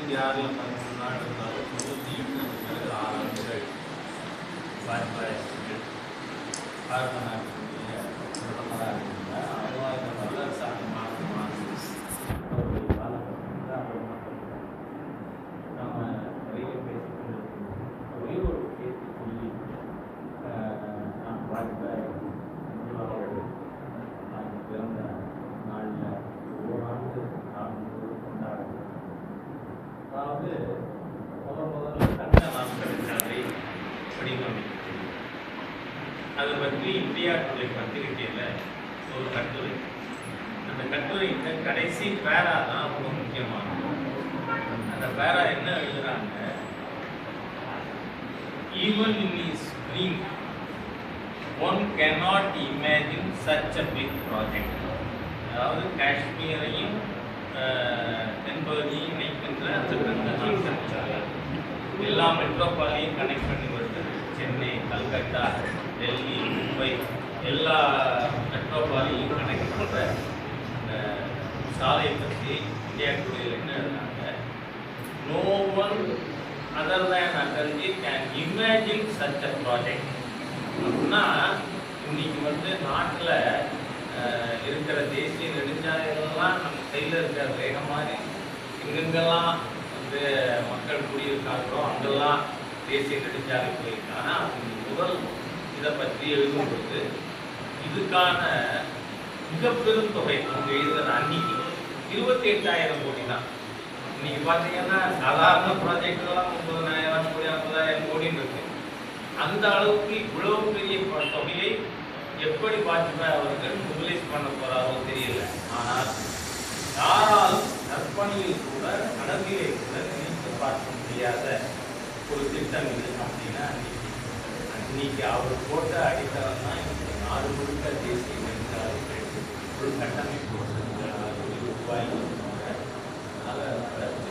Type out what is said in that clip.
96ல் 13 நாள் இருந்தாலும் 98 6 ஆண்டுகள் வாஜ்பாய் பாரத நாட்டினுடைய பிரதமராக இருந்தார். அதுவாக இந்த வல்லரசான மார்க்சிஸ்ட் அவருடைய காலகட்டத்தில் அவர் மக்கள் நம்ம நிறைய பேசிக்கொண்டிருக்கிறோம். ஒரே ஒரு பேச்சு சொல்லி நாம் வாஜ்பாய் அவர்கள் பிறந்த நாளில் ஓராண்டு நாடு கொண்டாடுகிறோம். அதாவது முதல்ல தங்க நாட்களை வடிவமைக்கிறது. அதை பற்றி இந்தியா டுடே பத்திரிகையில் ஒரு கட்டுரை. அந்த கட்டுரைக்கு கடைசி பேரா தான் ரொம்ப முக்கியமானது. அந்த பேரா என்ன எழுதுறாங்க, even in is dream one cannot imagine such a big project. அதாவது காஷ்மீரையும் தென்பகுதியும் இணைக்கின்ற அந்த எல்லா மெட்ரோபாலையும் கனெக்ட் பண்ணி வருது. சென்னை, கல்கத்தா, டெல்லி, மும்பை எல்லா மெட்ரோபாலையும் கனெக்ட் பண்ணுற இந்த சாலையை பற்றி இந்தியா டுடேயில் என்ன எழுதுனாங்க, no one other than Atalji can imagine such a project. அப்படின்னா இன்னைக்கு நாட்டில் இருக்கிற தேசிய நெடுஞ்சாலைகள்லாம் நம்ம கையில் இருக்கிற வேகம் மாதிரி எங்கெங்கெல்லாம் மக்கள் குடியிருக்காங்களோ அங்கெல்லாம் தேசிய நெடுஞ்சாலை போயிருக்காங்க. முதல் இதை பற்றி எழுதும்போது இதுக்கான மிக பெரும் தொகை அவங்க எழுதுற அன்னைக்கு 28,000 கோடி தான். இன்னைக்கு பார்த்தீங்கன்னா சாதாரண ப்ராஜெக்ட்லாம் 30,000 கோடி 50,000 கோடின்னு இருக்கு. அந்த அளவுக்கு இவ்வளவு பெரிய தொகையை எப்படி வாஜ்பாய் அவர்கள் மொபிலைஸ் பண்ண போறாரோ தெரியல. ஆனால் யாராலும் கற்பனையில் கூட கனவிலே கூட நினைத்து பார்க்க முடியாத ஒரு திட்டம் இது அப்படின்னா இன்னைக்கு அவர் போட்ட அடித்தளம் தான் நாடு முழுக்க தேசிய நெடுஞ்சாலைகள் ஒரு கட்டமைப்பு உருவாகி அதனால்